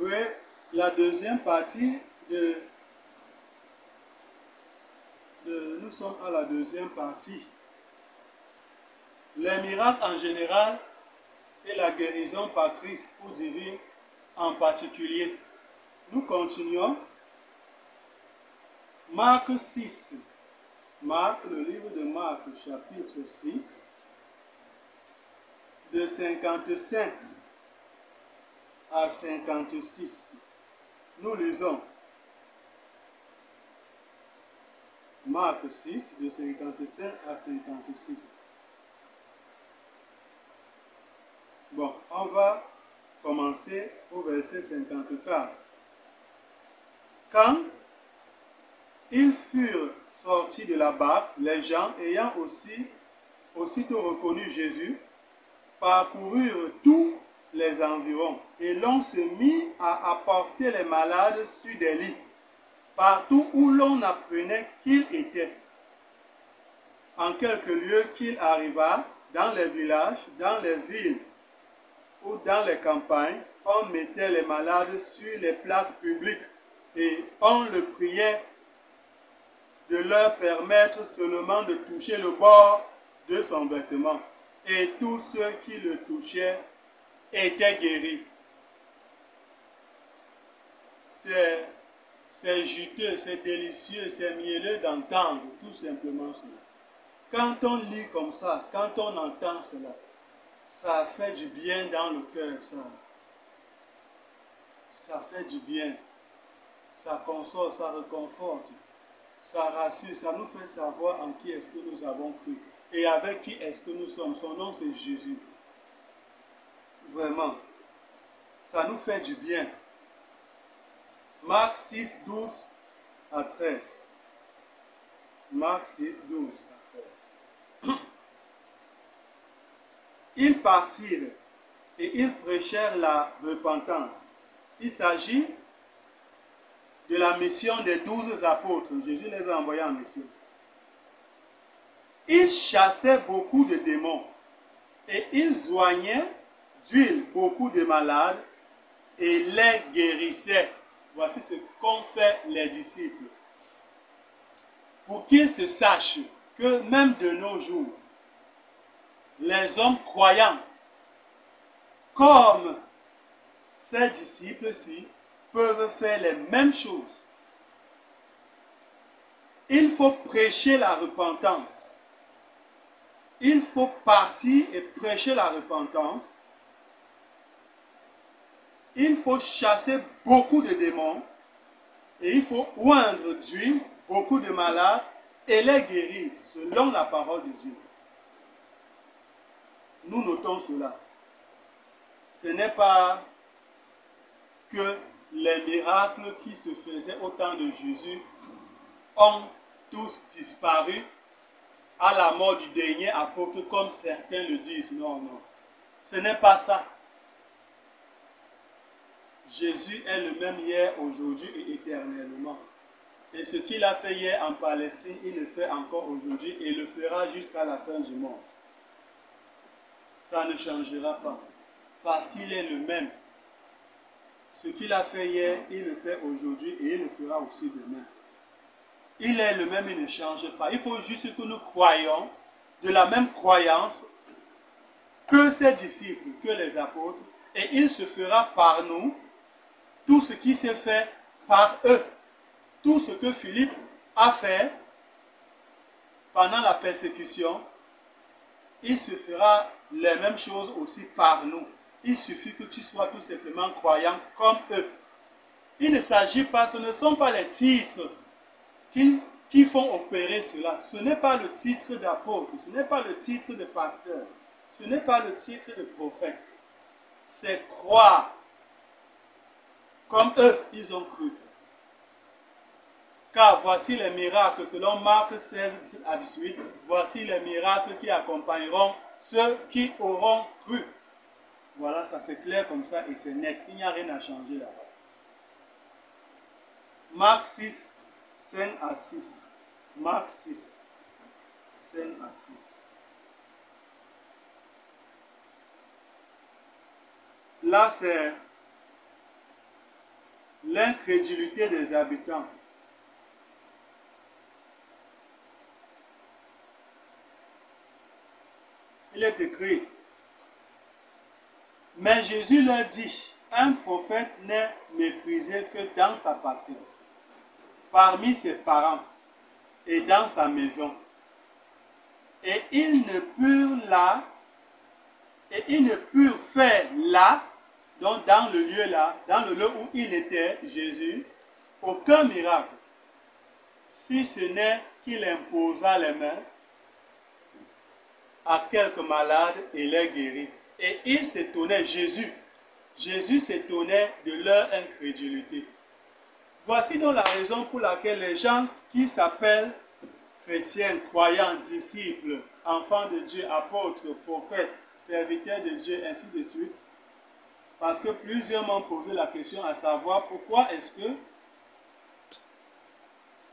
Oui, la deuxième partie nous sommes à la deuxième partie. Les miracles en général et la guérison par Christ ou divine en particulier. Nous continuons. Marc 6. Marc, le livre de Marc, chapitre 6, de 55 à 56. Nous lisons. Marc 6, de 55 à 56. Bon, on va commencer au verset 54. Quand ils furent sortis de la barque, les gens, ayant aussitôt reconnu Jésus, parcoururent tous les environs et l'on se mit à apporter les malades sur des lits, partout où l'on apprenait qu'il était. En quelques lieux qu'il arriva, dans les villages, dans les villes ou dans les campagnes, on mettait les malades sur les places publiques et on le priait de leur permettre seulement de toucher le bord de son vêtement. Et tous ceux qui le touchaient étaient guéris. C'est juteux, c'est délicieux, c'est mielleux d'entendre tout simplement cela. Quand on lit comme ça, quand on entend cela, ça fait du bien dans le cœur, ça fait du bien. Ça console, ça réconforte, ça rassure, ça nous fait savoir en qui est-ce que nous avons cru et avec qui est-ce que nous sommes. Son nom c'est Jésus. Vraiment, ça nous fait du bien. Marc 6, 12 à 13. Marc 6, 12 à 13. Ils partirent et ils prêchèrent la repentance. Il s'agit de la mission des 12 apôtres. Jésus les a envoyés en mission. Ils chassaient beaucoup de démons et ils oignaient d'huile beaucoup de malades et les guérissaient. Voici ce qu'ont fait les disciples. Pour qu'ils se sachent que même de nos jours, les hommes croyants, comme ces disciples-ci, peuvent faire les mêmes choses. Il faut prêcher la repentance. Il faut partir et prêcher la repentance. Il faut chasser beaucoup de démons. Et il faut oindre d'huile beaucoup de malades et les guérir selon la parole de Dieu. Nous notons cela. Ce n'est pas que les miracles qui se faisaient au temps de Jésus ont tous disparu à la mort du dernier apôtre comme certains le disent. Non, non. Ce n'est pas ça. Jésus est le même hier, aujourd'hui et éternellement. Et ce qu'il a fait hier en Palestine, il le fait encore aujourd'hui et le fera jusqu'à la fin du monde. Ça ne changera pas. Parce qu'il est le même. Ce qu'il a fait hier, il le fait aujourd'hui et il le fera aussi demain. Il est le même, il ne change pas. Il faut juste que nous croyions de la même croyance que ses disciples, que les apôtres, et il se fera par nous tout ce qui s'est fait par eux. Tout ce que Philippe a fait pendant la persécution, il se fera les mêmes choses aussi par nous. Il suffit que tu sois tout simplement croyant comme eux. Il ne s'agit pas, ce ne sont pas les titres qui font opérer cela. Ce n'est pas le titre d'apôtre, ce n'est pas le titre de pasteur, ce n'est pas le titre de prophète. C'est croire comme eux, ils ont cru. Car voici les miracles, selon Marc 16 à 18, voici les miracles qui accompagneront ceux qui auront cru. Voilà, ça c'est clair comme ça et c'est net. Il n'y a rien à changer là-bas. Marc 6, 5 à 6. Marc 6, 5 à 6. Là, c'est l'incrédulité des habitants. Il est écrit, mais Jésus leur dit, un prophète n'est méprisé que dans sa patrie, parmi ses parents et dans sa maison. Et ils ne purent faire là, donc dans le lieu là, dans le lieu où il était, Jésus, aucun miracle, si ce n'est qu'il imposa les mains à quelques malades et les guérit. Et il s'étonnait, Jésus s'étonnait de leur incrédulité. Voici donc la raison pour laquelle les gens qui s'appellent chrétiens, croyants, disciples, enfants de Dieu, apôtres, prophètes, serviteurs de Dieu, ainsi de suite, parce que plusieurs m'ont posé la question à savoir pourquoi est-ce que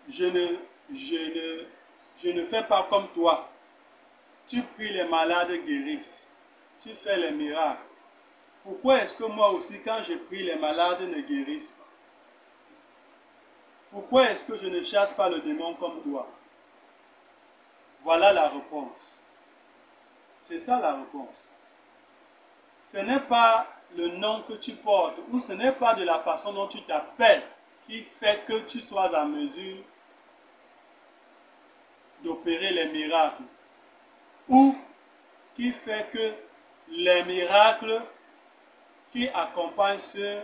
je ne fais pas comme toi. Tu pries, les malades guérissent. Tu fais les miracles. Pourquoi est-ce que moi aussi, quand je prie, les malades ne guérissent pas? Pourquoi est-ce que je ne chasse pas le démon comme toi? Voilà la réponse. C'est ça la réponse. Ce n'est pas le nom que tu portes, ou ce n'est pas de la façon dont tu t'appelles qui fait que tu sois en mesure d'opérer les miracles, ou qui fait que les miracles qui accompagnent ceux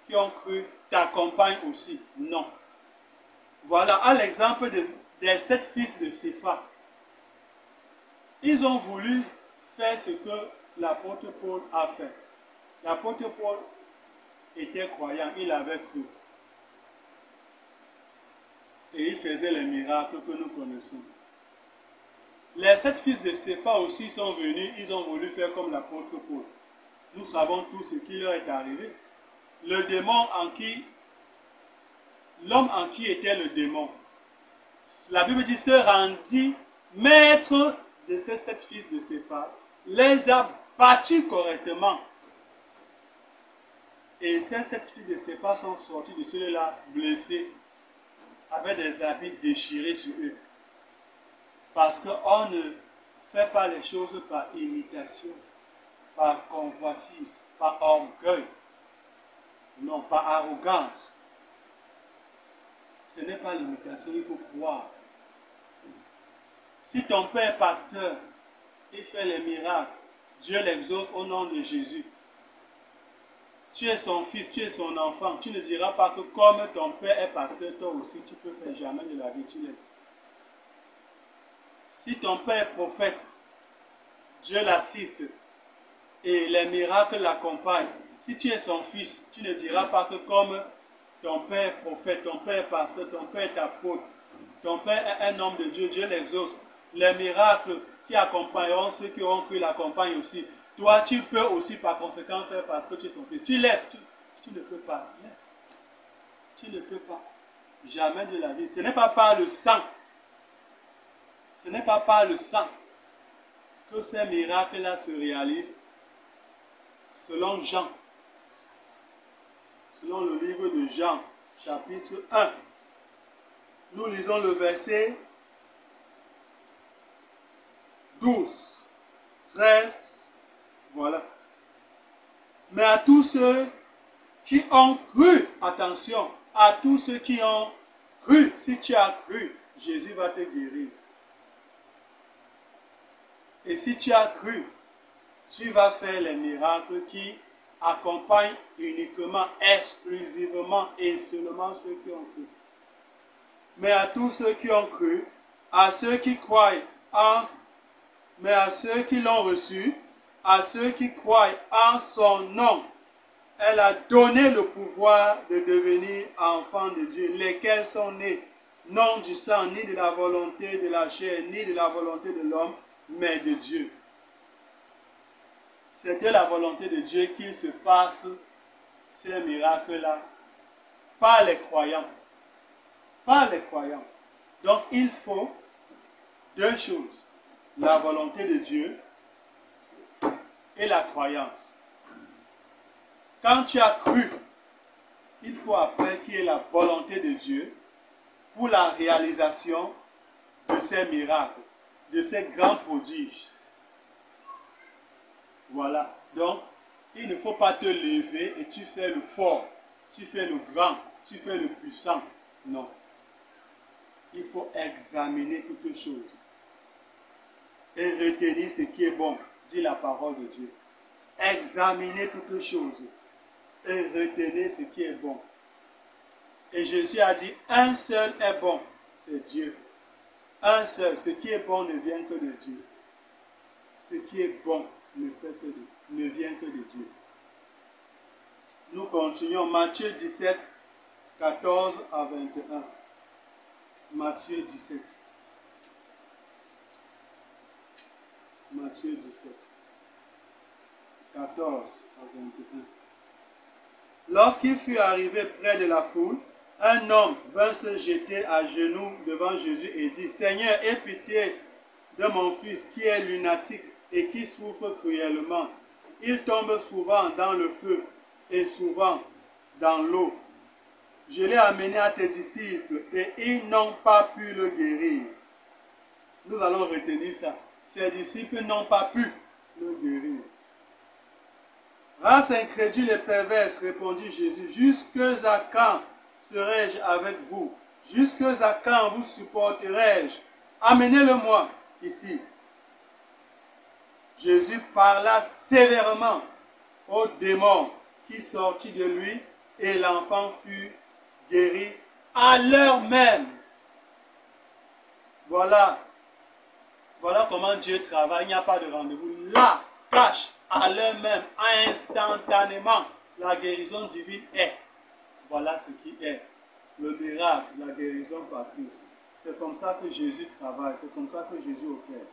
qui ont cru t'accompagnent aussi. Non. Voilà, à l'exemple des 7 fils de Cépha. Ils ont voulu faire ce que l'apôtre Paul a fait. L'apôtre Paul était croyant, il avait cru. Et il faisait les miracles que nous connaissons. Les 7 fils de Cépha aussi sont venus, ils ont voulu faire comme l'apôtre Paul. Nous savons tous ce qui leur est arrivé. Le démon en qui, l'homme en qui était le démon, la Bible dit, se rendit maître de ces 7 fils de Cépha, les a battus correctement. Et ces 7 fils de Cépha sont sortis de ceux-là blessés, avec des habits déchirés sur eux. Parce qu'on ne fait pas les choses par imitation, par convoitise, par orgueil, non, par arrogance. Ce n'est pas l'imitation, il faut croire. Si ton père est pasteur, il fait les miracles, Dieu l'exauce au nom de Jésus. Tu es son fils, tu es son enfant. Tu ne diras pas que comme ton père est pasteur, toi aussi tu peux faire jamais de la vie, tu laisses. Si ton père est prophète, Dieu l'assiste et les miracles l'accompagnent. Si tu es son fils, tu ne diras pas que comme ton père est prophète, ton père est pasteur, ton père est apôtre, ton père est un homme de Dieu, Dieu l'exauce. Les miracles qui accompagneront ceux qui auront cru l'accompagnent aussi. Toi, tu peux aussi par conséquent faire parce que tu es son fils. Tu laisses, tu ne peux pas. Laisse. Tu ne peux pas. Jamais de la vie. Ce n'est pas par le sang. Ce n'est pas par le sang que ces miracles-là se réalisent. Selon Jean. Selon le livre de Jean, chapitre 1. Nous lisons le verset 12, 13, voilà. Mais à tous ceux qui ont cru, attention, à tous ceux qui ont cru, si tu as cru, Jésus va te guérir. Et si tu as cru, tu vas faire les miracles qui accompagnent uniquement, exclusivement et seulement ceux qui ont cru. Mais à tous ceux qui ont cru, à ceux qui croient mais à ceux qui l'ont reçu, à ceux qui croient en son nom, elle a donné le pouvoir de devenir enfants de Dieu, lesquels sont nés, non du sang, ni de la volonté de la chair, ni de la volonté de l'homme, mais de Dieu. C'est de la volonté de Dieu qu'il se fasse ces miracles-là par les croyants. Par les croyants. Donc il faut 2 choses. La volonté de Dieu et la croyance. Quand tu as cru, il faut après qu'il y ait la volonté de Dieu pour la réalisation de ces miracles, de ces grands prodiges. Voilà. Donc, il ne faut pas te lever et tu fais le fort, tu fais le grand, tu fais le puissant. Non. Il faut examiner toutes choses et retenir ce qui est bon, dit la parole de Dieu. Examinez toutes choses et retenez ce qui est bon. Et Jésus a dit, un seul est bon, c'est Dieu. Un seul, ce qui est bon ne vient que de Dieu. Ce qui est bon ne vient que de Dieu. Nous continuons, Matthieu 17, 14 à 21. Matthieu 17. Matthieu 17, 14 à 21. Lorsqu'il fut arrivé près de la foule, un homme vint se jeter à genoux devant Jésus et dit, « Seigneur, aie pitié de mon fils qui est lunatique et qui souffre cruellement. Il tombe souvent dans le feu et souvent dans l'eau. Je l'ai amené à tes disciples et ils n'ont pas pu le guérir. » Nous allons retenir ça. Ses disciples n'ont pas pu le guérir. Race incrédule et perverse, répondit Jésus, jusqu'à quand serai-je avec vous? Jusqu'à quand vous supporterai-je? Amenez-le-moi ici. Jésus parla sévèrement au démon qui sortit de lui et l'enfant fut guéri à l'heure même. Voilà comment Dieu travaille. Il n'y a pas de rendez-vous. Là, cache, à l'heure même, instantanément, la guérison divine est. Voilà ce qui est. Le miracle, la guérison par Christ. C'est comme ça que Jésus travaille. C'est comme ça que Jésus opère.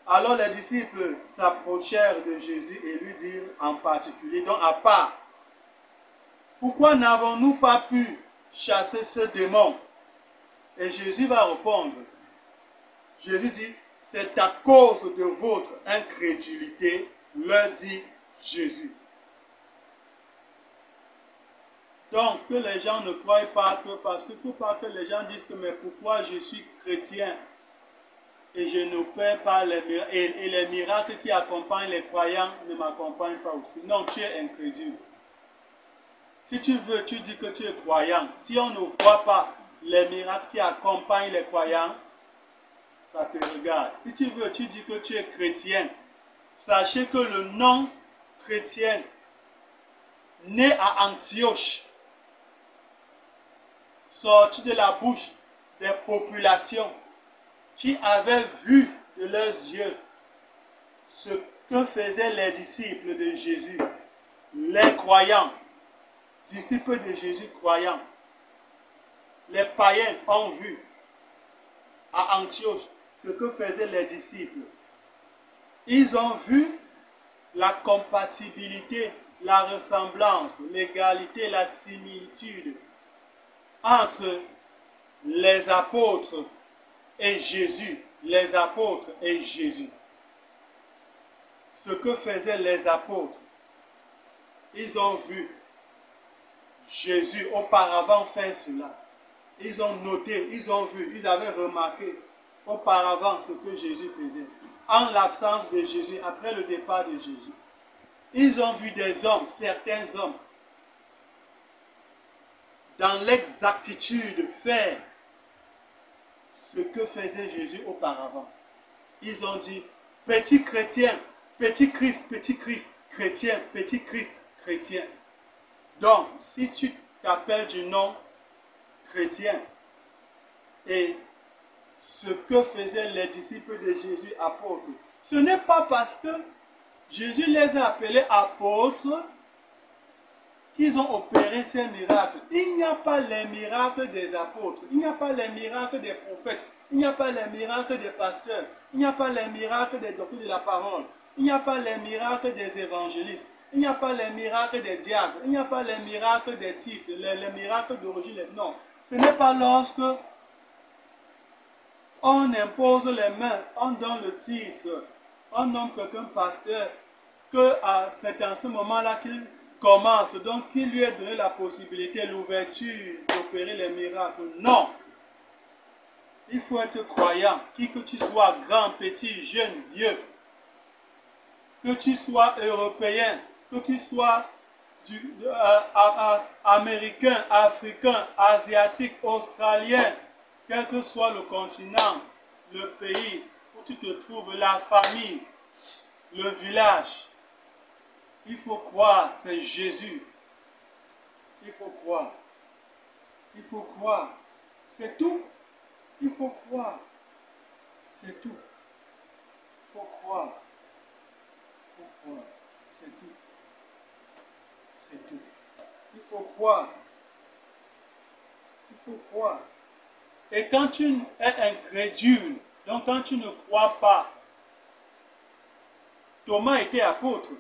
Alors les disciples s'approchèrent de Jésus et lui dirent en particulier, donc à part, pourquoi n'avons-nous pas pu chasser ce démon? Et Jésus va répondre. Jésus dit, c'est à cause de votre incrédulité, leur dit Jésus. Donc, que les gens ne croient pas que, parce qu'il ne faut pas que les gens disent que, mais pourquoi je suis chrétien et je n'opère pas les miracles, et les miracles qui accompagnent les croyants ne m'accompagnent pas aussi. Non, tu es incrédule. Si tu veux, tu dis que tu es croyant. Si on ne voit pas les miracles qui accompagnent les croyants, ça te regarde. Si tu veux, tu dis que tu es chrétien. Sachez que le nom chrétien, né à Antioche, sorti de la bouche des populations qui avaient vu de leurs yeux ce que faisaient les disciples de Jésus, les croyants, disciples de Jésus croyants. Les païens ont vu à Antioche ce que faisaient les disciples. Ils ont vu la compatibilité, la ressemblance, l'égalité, la similitude entre les apôtres et Jésus, les apôtres et Jésus. Ce que faisaient les apôtres, ils ont vu Jésus auparavant faire cela. Ils ont noté, ils ont vu, ils avaient remarqué auparavant ce que Jésus faisait. En l'absence de Jésus, après le départ de Jésus, ils ont vu des hommes, certains hommes, dans l'exactitude faire ce que faisait Jésus auparavant. Ils ont dit, petit chrétien, petit Christ, chrétien, petit Christ, chrétien. Donc, si tu t'appelles du nom chrétien et ce que faisaient les disciples de Jésus apôtres, ce n'est pas parce que Jésus les a appelés apôtres qu'ils ont opéré ces miracles. Il n'y a pas les miracles des apôtres, il n'y a pas les miracles des prophètes, il n'y a pas les miracles des pasteurs, il n'y a pas les miracles des docteurs de la parole, il n'y a pas les miracles des évangélistes, il n'y a pas les miracles des diacres, il n'y a pas les miracles des titres, les miracles d'origine. Non, ce n'est pas lorsque on impose les mains, on donne le titre, on nomme quelqu'un pasteur, que c'est en ce moment-là commence, donc qui lui a donné la possibilité, l'ouverture d'opérer les miracles? Non. Il faut être croyant, qui que tu sois, grand, petit, jeune, vieux, que tu sois européen, que tu sois américain, africain, asiatique, australien, quel que soit le continent, le pays où tu te trouves, la famille, le village, il faut croire, c'est Jésus. Il faut croire. Il faut croire. C'est tout. Il faut croire. C'est tout. Il faut croire. Il faut croire. C'est tout. C'est tout. Il faut croire. Il faut croire. Et quand tu es incrédule, donc quand tu ne crois pas, Thomas était apôtre,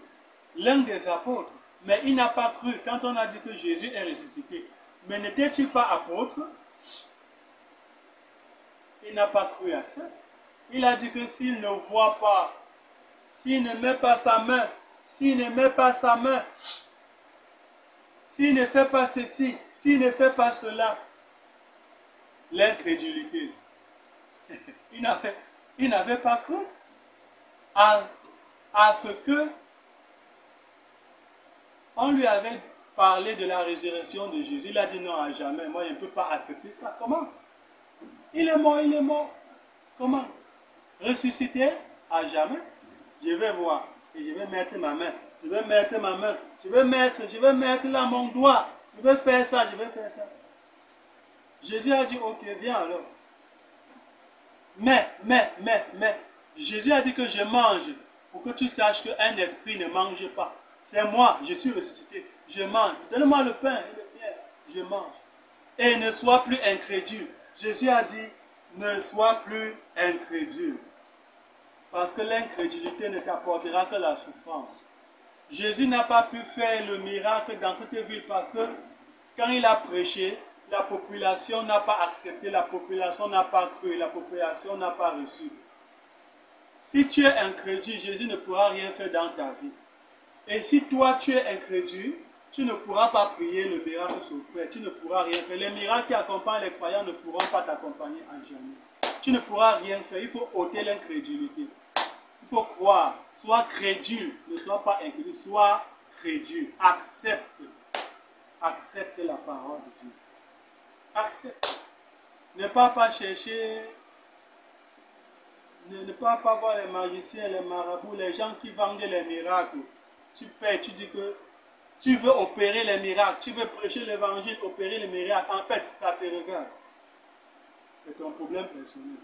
l'un des apôtres, mais il n'a pas cru quand on a dit que Jésus est ressuscité. Mais n'était-il pas apôtre? Il n'a pas cru à ça. Il a dit que s'il ne voit pas, s'il ne met pas sa main, s'il ne met pas sa main, s'il ne fait pas ceci, s'il ne fait pas cela, l'incrédulité. Il n'avait pas cru à ce que on lui avait parlé de la résurrection de Jésus. Il a dit non, à jamais. Moi, je ne peux pas accepter ça. Comment? Il est mort, il est mort. Comment? Ressuscité? À jamais. Je vais voir et je vais mettre ma main. Je vais mettre ma main. Je vais mettre là mon doigt. Je vais faire ça, je vais faire ça. Jésus a dit, ok, viens alors. Mais, Jésus a dit que je mange pour que tu saches qu'un esprit ne mange pas. C'est moi, je suis ressuscité. Je mange. Donne-moi le pain et le pierre. Je mange. Et ne sois plus incrédule. Jésus a dit, ne sois plus incrédule. Parce que l'incrédulité ne t'apportera que la souffrance. Jésus n'a pas pu faire le miracle dans cette ville parce que quand il a prêché, la population n'a pas accepté, la population n'a pas cru, la population n'a pas reçu. Si tu es incrédule, Jésus ne pourra rien faire dans ta vie. Et si toi tu es incrédule, tu ne pourras pas prier le miracle secret, tu ne pourras rien faire. Les miracles qui accompagnent les croyants ne pourront pas t'accompagner en jamais. Tu ne pourras rien faire, il faut ôter l'incrédulité. Il faut croire, sois crédule, ne sois pas incrédule, sois crédule. Accepte la parole de Dieu. Accepte. Ne pas chercher, ne pas voir les magiciens, les marabouts, les gens qui vendent les miracles. Tu payes, tu dis que tu veux opérer les miracles, tu veux prêcher l'évangile, opérer les miracles. En fait, ça te regarde. C'est ton problème personnel.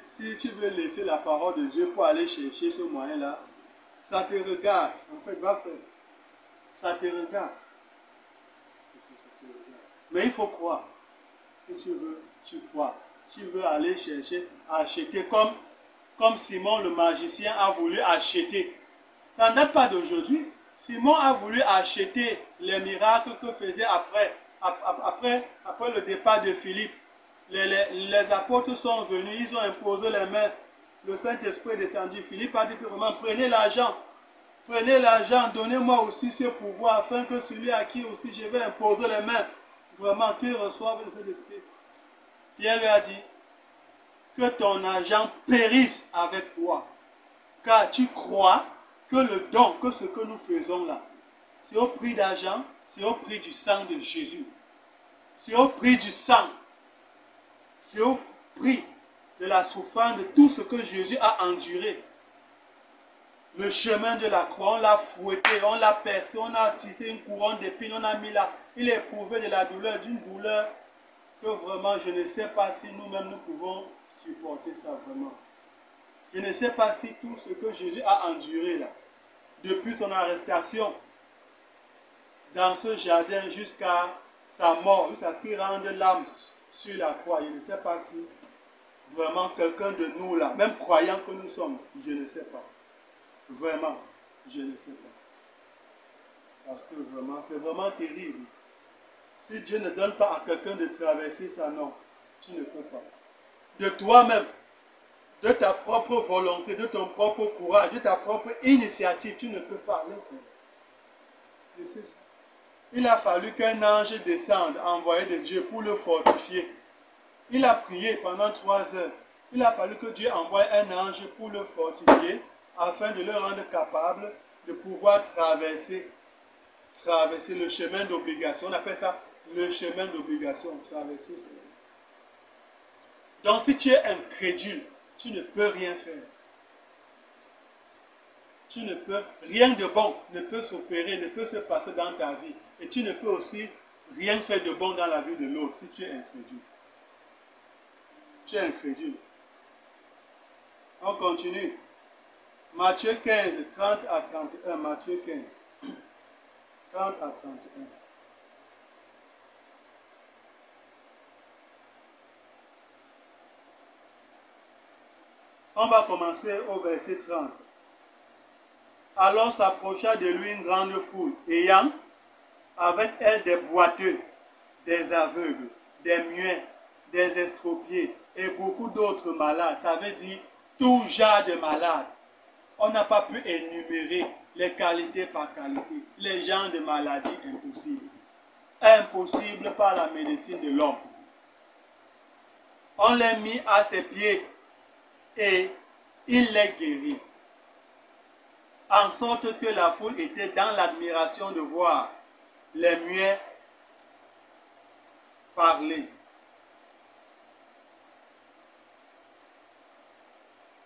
Si tu veux laisser la parole de Dieu pour aller chercher ce moyen-là, ça te regarde. En fait, va faire. Ça te regarde. Mais il faut croire. Si tu veux, tu crois. Tu veux aller chercher, acheter comme Simon le magicien a voulu acheter. Ça ne date pas d'aujourd'hui. Simon a voulu acheter les miracles que faisait après le départ de Philippe. Les apôtres sont venus, ils ont imposé les mains. Le Saint-Esprit est descendu. Philippe a dit que vraiment, prenez l'argent, donnez-moi aussi ce pouvoir afin que celui à qui aussi je vais imposer les mains, vraiment qu'il reçoive le Saint-Esprit. Pierre lui a dit, que ton argent périsse avec toi, car tu crois que le don, que ce que nous faisons là, c'est au prix d'argent, c'est au prix du sang de Jésus. C'est au prix du sang. C'est au prix de la souffrance de tout ce que Jésus a enduré. Le chemin de la croix, on l'a fouetté, on l'a percé, on a tissé une couronne d'épines, on a mis là. Il est éprouvé de la douleur, d'une douleur que vraiment je ne sais pas si nous-mêmes nous pouvons supporter ça vraiment. Je ne sais pas si tout ce que Jésus a enduré là, depuis son arrestation, dans ce jardin jusqu'à sa mort, jusqu'à ce qu'il rende l'âme sur la croix. Je ne sais pas si vraiment quelqu'un de nous là, même croyant que nous sommes, je ne sais pas. Vraiment, je ne sais pas. Parce que vraiment, c'est vraiment terrible. Si Dieu ne donne pas à quelqu'un de traverser ça, non, tu ne peux pas. De toi-même, de ta propre volonté, de ton propre courage, de ta propre initiative, tu ne peux pas aller, Seigneur. Je sais ça. Il a fallu qu'un ange descende, envoyé de Dieu, pour le fortifier. Il a prié pendant 3 heures. Il a fallu que Dieu envoie un ange pour le fortifier, afin de le rendre capable de pouvoir traverser le chemin d'obligation. On appelle ça le chemin d'obligation, traverser. Donc si tu es incrédule, tu ne peux rien faire. Tu ne peux, rien de bon ne peut s'opérer, ne peut se passer dans ta vie. Et tu ne peux aussi rien faire de bon dans la vie de l'autre si tu es incrédule. Tu es incrédule. On continue. Matthieu 15, 30 à 31. Matthieu 15, 30 à 31. On va commencer au verset 30. Alors s'approcha de lui une grande foule, ayant avec elle des boiteux, des aveugles, des muets, des estropiés et beaucoup d'autres malades. Ça veut dire tout genre de malades. On n'a pas pu énumérer les qualités par qualité. Les genres de maladies impossibles. Impossibles par la médecine de l'homme. On les mit à ses pieds et il les guérit. En sorte que la foule était dans l'admiration de voir les muets parler.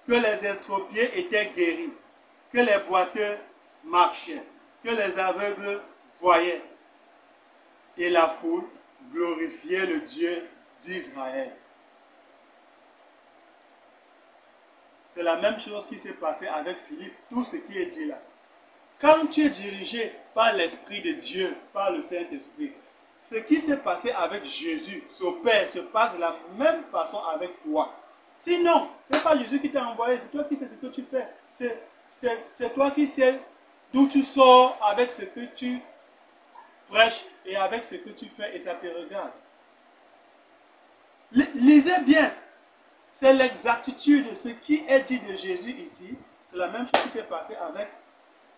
Que les estropiés étaient guéris, que les boiteux marchaient, que les aveugles voyaient. Et la foule glorifiait le Dieu d'Israël. C'est la même chose qui s'est passé avec Philippe, tout ce qui est dit là. Quand tu es dirigé par l'Esprit de Dieu, par le Saint-Esprit, ce qui s'est passé avec Jésus s'opère, se passe de la même façon avec toi. Sinon, ce n'est pas Jésus qui t'a envoyé, c'est toi qui sais ce que tu fais. C'est toi qui sais d'où tu sors avec ce que tu prêches et avec ce que tu fais et ça te regarde. Lisez bien. C'est l'exactitude. Ce qui est dit de Jésus ici, c'est la même chose qui s'est passé avec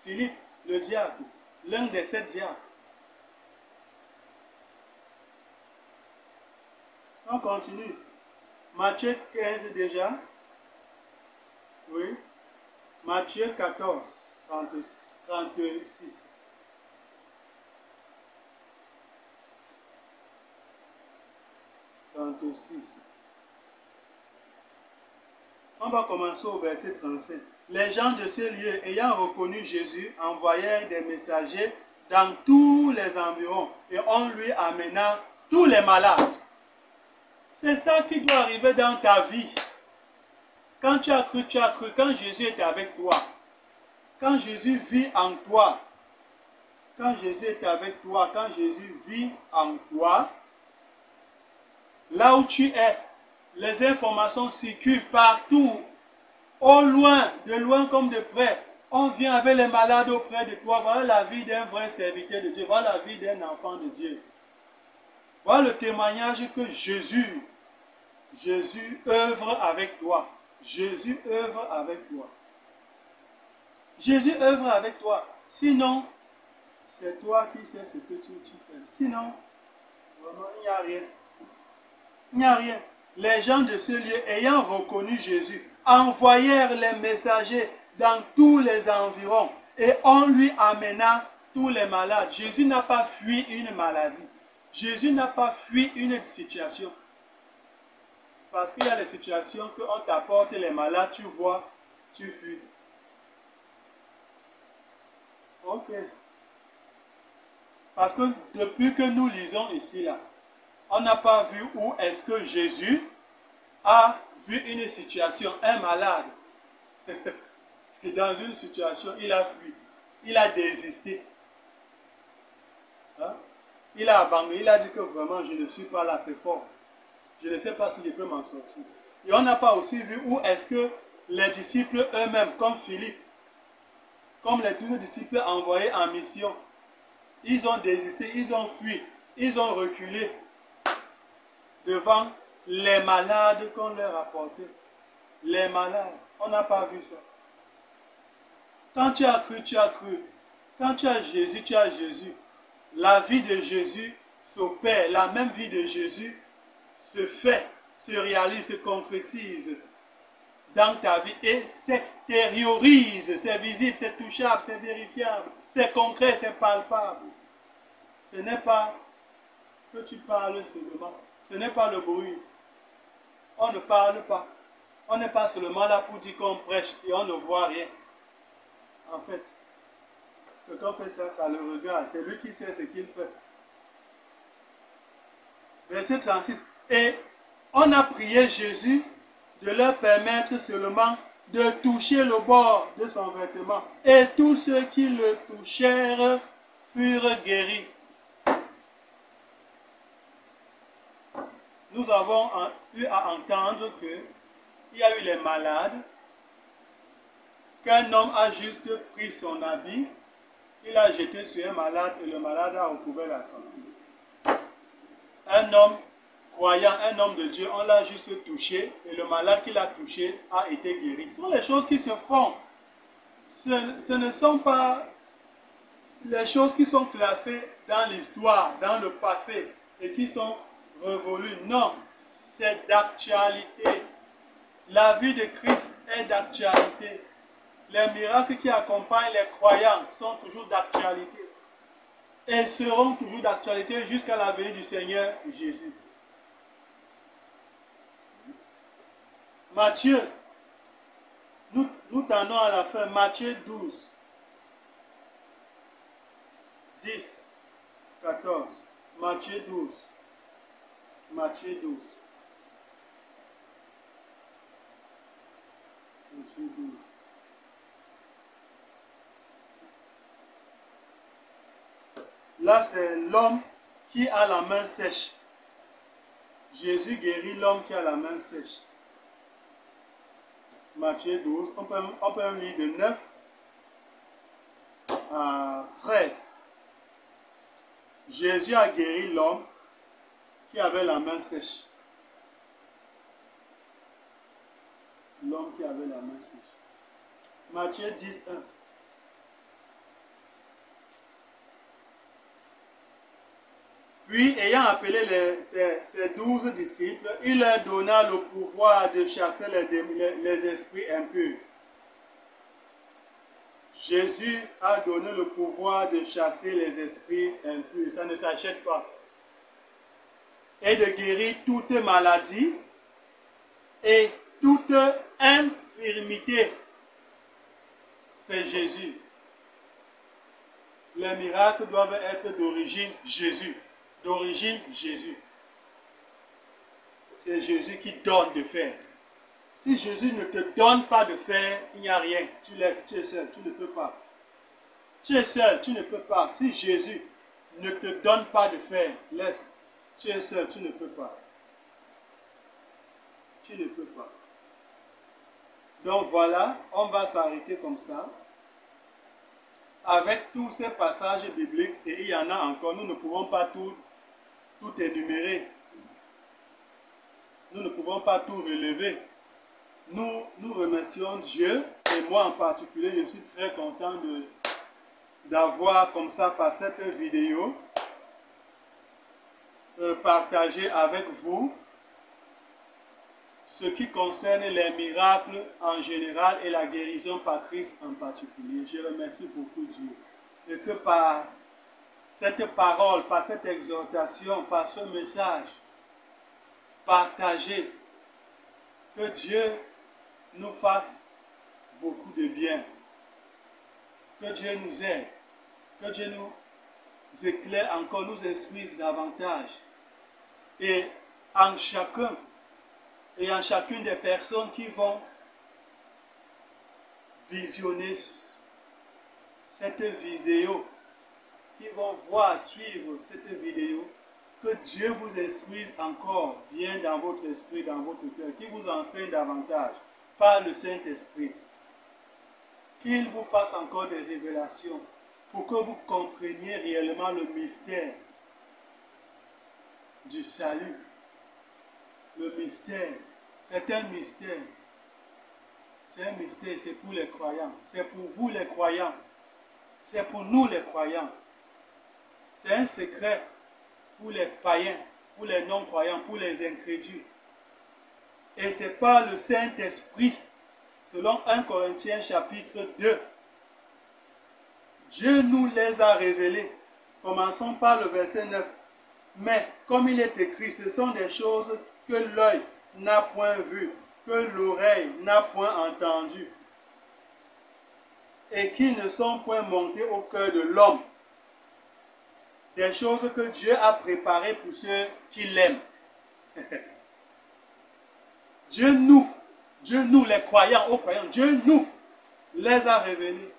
Philippe, le diable, l'un des 7 diables. On continue. Matthieu 15 déjà. Oui. Matthieu 14, 36. On va commencer au verset 37. Les gens de ce lieu, ayant reconnu Jésus, envoyèrent des messagers dans tous les environs et on lui amena tous les malades. C'est ça qui doit arriver dans ta vie. Quand tu as cru, tu as cru. Quand Jésus est avec toi, quand Jésus vit en toi, quand Jésus est avec toi, quand Jésus vit en toi, là où tu es, les informations circulent partout, au loin, de loin comme de près. On vient avec les malades auprès de toi. Voilà la vie d'un vrai serviteur de Dieu. Voilà la vie d'un enfant de Dieu. Voilà le témoignage que Jésus œuvre avec toi. Jésus œuvre avec toi. Jésus œuvre avec toi. Sinon, c'est toi qui sais ce que tu fais. Sinon, vraiment, il n'y a rien. Il n'y a rien. Les gens de ce lieu, ayant reconnu Jésus, envoyèrent les messagers dans tous les environs et on lui amena tous les malades. Jésus n'a pas fui une maladie. Jésus n'a pas fui une situation. Parce qu'il y a des situations qu'on t'apporte les malades, tu vois, tu fuis. Ok. Parce que depuis que nous lisons ici, là, on n'a pas vu où est-ce que Jésus a vu une situation, un malade. Et dans une situation, il a fui. Il a désisté. Hein? Il a abandonné. Il a dit que vraiment, je ne suis pas là, c'est fort. Je ne sais pas si je peux m'en sortir. Et on n'a pas aussi vu où est-ce que les disciples eux-mêmes, comme Philippe, comme les 12 disciples envoyés en mission, ils ont désisté, ils ont fui, ils ont reculé devant les malades qu'on leur apportait. les malades. On n'a pas vu ça. Quand tu as cru, tu as cru. Quand tu as Jésus, tu as Jésus. La vie de Jésus s'opère. La même vie de Jésus se fait, se réalise, se concrétise dans ta vie et s'extériorise. C'est visible, c'est touchable, c'est vérifiable, c'est concret, c'est palpable. Ce n'est pas que tu parles seulement. Ce n'est pas le bruit. On ne parle pas. On n'est pas seulement là pour dire qu'on prêche et on ne voit rien. En fait, quand on fait ça, ça le regarde. C'est lui qui sait ce qu'il fait. Verset 36. Et on a prié Jésus de leur permettre seulement de toucher le bord de son vêtement. Et tous ceux qui le touchèrent furent guéris. Nous avons eu à entendre qu'il y a eu les malades, qu'un homme a juste pris son habit, il a jeté sur un malade et le malade a recouvert la santé. Un homme croyant, un homme de Dieu, on l'a juste touché et le malade qu'il a touché a été guéri. Ce sont les choses qui se font. Ce ne sont pas les choses qui sont classées dans l'histoire, dans le passé et qui sont révolues. Non, c'est d'actualité. La vie de Christ est d'actualité. Les miracles qui accompagnent les croyants sont toujours d'actualité et seront toujours d'actualité jusqu'à la venue du Seigneur Jésus. Matthieu, nous tendons à la fin. Matthieu 12, 10, 14. Matthieu 12. Matthieu 12. Matthieu 12. Là, c'est l'homme qui a la main sèche. Jésus guérit l'homme qui a la main sèche. Matthieu 12, on peut lire de 9 à 13. Jésus a guéri l'homme qui avait la main sèche. L'homme qui avait la main sèche. Matthieu 10, 1. Puis, ayant appelé ses 12 disciples, il leur donna le pouvoir de chasser les esprits impurs. Jésus a donné le pouvoir de chasser les esprits impurs. Ça ne s'achète pas. Et de guérir toute maladie et toute infirmité. C'est Jésus. Les miracles doivent être d'origine Jésus. D'origine Jésus. C'est Jésus qui donne de faire. Si Jésus ne te donne pas de faire, il n'y a rien. Tu laisses, tu es seul, tu ne peux pas. Tu es seul, tu ne peux pas. Si Jésus ne te donne pas de faire, laisse. Tu es seul, tu ne peux pas. Tu ne peux pas. Donc voilà, on va s'arrêter comme ça. Avec tous ces passages bibliques, et il y en a encore, nous ne pouvons pas tout énumérer. Nous ne pouvons pas tout relever. Nous remercions Dieu, et moi en particulier, je suis très content d'avoir comme ça par cette vidéo partagé avec vous ce qui concerne les miracles en général et la guérison par Christ en particulier. Je remercie beaucoup Dieu. Et que par cette parole, par cette exhortation, par ce message partagé, que Dieu nous fasse beaucoup de bien. Que Dieu nous aide. Que Dieu nous éclaire encore, nous instruise davantage. Et en chacun et en chacune des personnes qui vont visionner cette vidéo, qui vont voir, suivre cette vidéo, que Dieu vous instruise encore bien dans votre esprit, dans votre cœur, qu'il vous enseigne davantage par le Saint-Esprit, qu'il vous fasse encore des révélations pour que vous compreniez réellement le mystère du salut. Le mystère, c'est un mystère. C'est un mystère, c'est pour les croyants. C'est pour vous les croyants. C'est pour nous les croyants. C'est un secret pour les païens, pour les non-croyants, pour les incrédules. Et c'est par le Saint-Esprit, selon 1 Corinthiens chapitre 2. Dieu nous les a révélés. Commençons par le verset 9. Mais, comme il est écrit, ce sont des choses que l'œil n'a point vues, que l'oreille n'a point entendues, et qui ne sont point montées au cœur de l'homme. Des choses que Dieu a préparées pour ceux qui l'aiment. Dieu nous, les croyants, aux croyants, Dieu nous les a révélés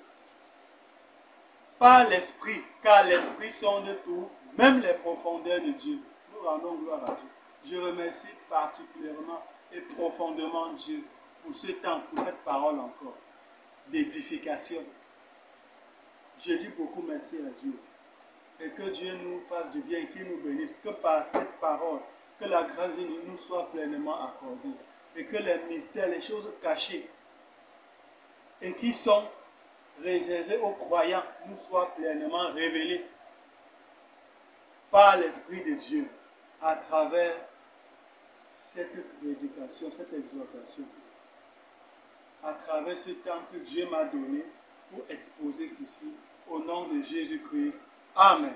par l'Esprit, car l'Esprit sonde tout, même les profondeurs de Dieu. Nous rendons gloire à Dieu. Je remercie particulièrement et profondément Dieu pour ce temps, pour cette parole encore, d'édification. Je dis beaucoup merci à Dieu. Et que Dieu nous fasse du bien, qu'il nous bénisse, que par cette parole, que la grâce de Dieu nous soit pleinement accordée. Et que les mystères, les choses cachées, et qui sont réservées aux croyants, nous soient pleinement révélés par l'Esprit de Dieu, à travers cette prédication, cette exhortation, à travers ce temps que Dieu m'a donné pour exposer ceci, au nom de Jésus-Christ. Amen.